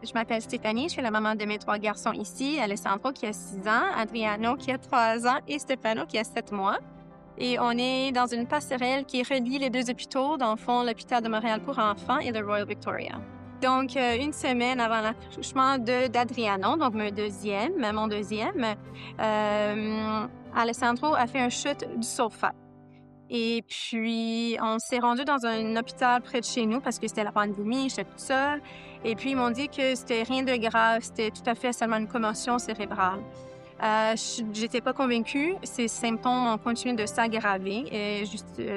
Je m'appelle Stéphanie, je suis la maman de mes 3 garçons ici, Alessandro qui a 6 ans, Adriano qui a 3 ans et Stefano qui a 7 mois. Et on est dans une passerelle qui relie les 2 hôpitaux, dans le fond, l'hôpital de Montréal pour enfants et le Royal Victoria. Donc, une semaine avant l'accouchement d'Adriano, donc mon deuxième, Alessandro a fait un chute du sofa. Et puis, on s'est rendu dans un hôpital près de chez nous parce que c'était la pandémie, j'étais toute seule. Et puis, ils m'ont dit que c'était rien de grave, c'était tout à fait seulement une commotion cérébrale. J'étais pas convaincue. Ces symptômes ont continué de s'aggraver. Et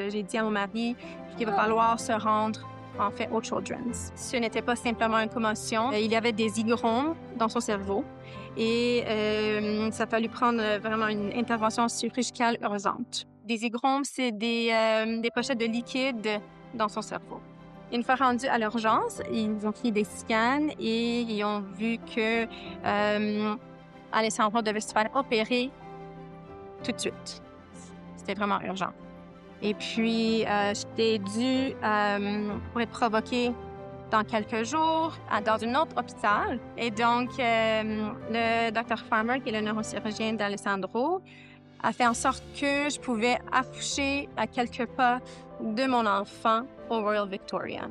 j'ai dit à mon mari qu'il va falloir se rendre en fait au Children's. Ce n'était pas simplement une commotion. Il y avait des hygromes dans son cerveau. Et ça a fallu prendre vraiment une intervention chirurgicale urgente. Des hygromes, c'est des pochettes de liquide dans son cerveau. Une fois rendu à l'urgence, ils ont fait des scans et ils ont vu que Alessandro devait se faire opérer tout de suite. C'était vraiment urgent. Et puis, j'étais due pour être provoquée dans quelques jours dans un autre hôpital. Et donc, le Dr. Farmer, qui est le neurochirurgien d'Alessandro, a fait en sorte que je pouvais accoucher à quelques pas de mon enfant au Royal Victoria.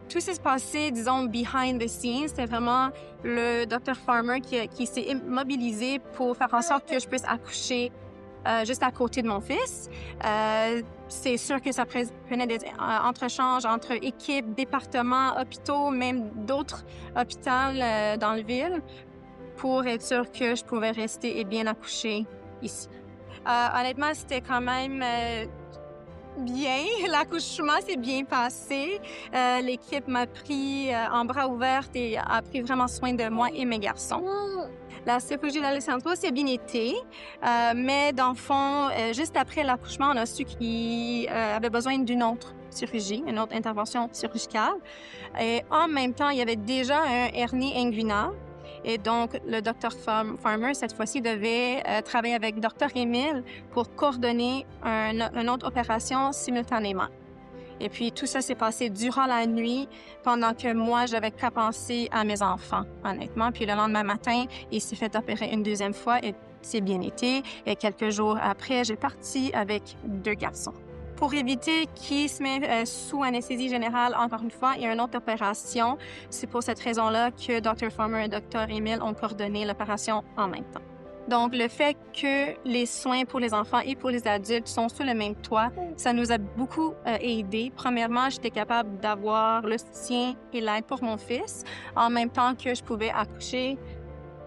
Tout s'est passé, disons, behind the scenes. C'était vraiment le Dr. Farmer qui s'est mobilisé pour faire en sorte que je puisse accoucher juste à côté de mon fils. C'est sûr que ça prenait des entrechanges entre équipes, départements, hôpitaux, même d'autres hôpitaux dans la ville pour être sûr que je pouvais rester et bien accoucher ici. Honnêtement, c'était quand même bien. L'accouchement s'est bien passé. L'équipe m'a pris en bras ouverts et a pris vraiment soin de moi et mes garçons. La chirurgie d'Alessandro s'est bien été, mais dans le fond, juste après l'accouchement, on a su qu'il avait besoin d'une autre chirurgie, une autre intervention chirurgicale. Et en même temps, il y avait déjà un hernie inguinale. Et donc, le Dr. Farmer, cette fois-ci, devait travailler avec Dr. Emile pour coordonner une autre opération simultanément. Et puis, tout ça s'est passé durant la nuit, pendant que moi, j'avais qu'à penser à mes enfants, honnêtement. Puis le lendemain matin, il s'est fait opérer une deuxième fois et c'est bien été. Et quelques jours après, j'ai parti avec 2 garçons. Pour éviter qu'il se mette sous anesthésie générale, encore une fois, il y a une autre opération. C'est pour cette raison-là que Dr. Farmer et Dr. Emile ont coordonné l'opération en même temps. Donc, le fait que les soins pour les enfants et pour les adultes sont sous le même toit, ça nous a beaucoup aidés. Premièrement, j'étais capable d'avoir le soutien et l'aide pour mon fils, en même temps que je pouvais accoucher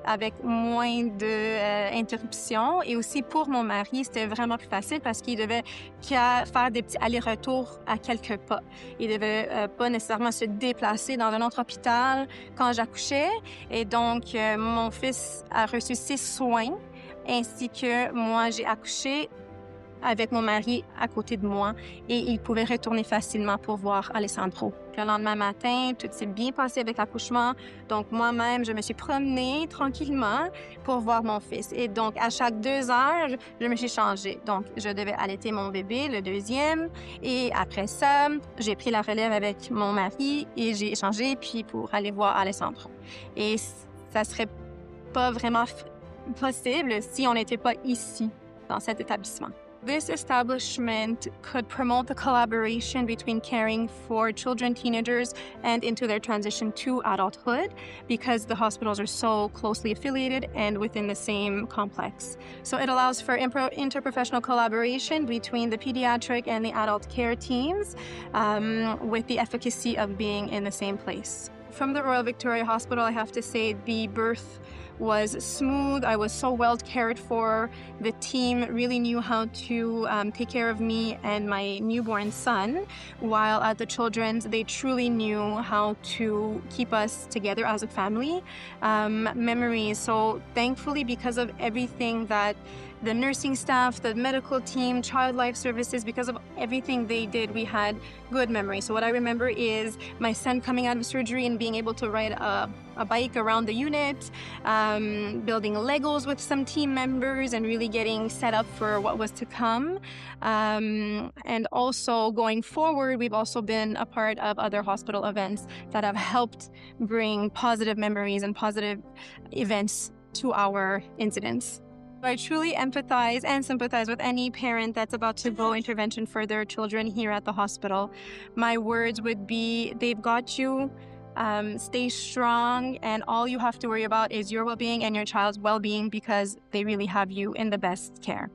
avec moins d'interruptions. Et aussi pour mon mari, c'était vraiment plus facile parce qu'il devait faire des petits allers-retours à quelques pas. Il devait pas nécessairement se déplacer dans un autre hôpital quand j'accouchais. Et donc, mon fils a reçu ses soins ainsi que moi, j'ai accouché avec mon mari à côté de moi et il pouvait retourner facilement pour voir Alessandro. Le lendemain matin, tout s'est bien passé avec l'accouchement. Donc, moi-même, je me suis promenée tranquillement pour voir mon fils. Et donc, à chaque 2 heures, je me suis changée. Donc, je devais allaiter mon bébé, le deuxième. Et après ça, j'ai pris la relève avec mon mari et j'ai échangé puis pour aller voir Alessandro. Et ça serait pas vraiment possible si on n'était pas ici, dans cet établissement. This establishment could promote the collaboration between caring for children, teenagers, and into their transition to adulthood because the hospitals are so closely affiliated and within the same complex. So it allows for interprofessional collaboration between the pediatric and the adult care teams with the efficacy of being in the same place. From the Royal Victoria Hospital, I have to say the birth was smooth. I was so well cared for. The team really knew how to take care of me and my newborn son, while at the Children's, they truly knew how to keep us together as a family. Memories. So thankfully, because of everything that the nursing staff, the medical team, child life services. Because of everything they did, we had good memories. So what I remember is my son coming out of surgery and being able to ride a bike around the unit, building Legos with some team members and really getting set up for what was to come. And also going forward, we've also been a part of other hospital events that have helped bring positive memories and positive events to our incidents. I truly empathize and sympathize with any parent that's about to go intervention for their children here at the hospital. My words would be, they've got you. Stay strong, and all you have to worry about is your well-being and your child's well-being, because they really have you in the best care.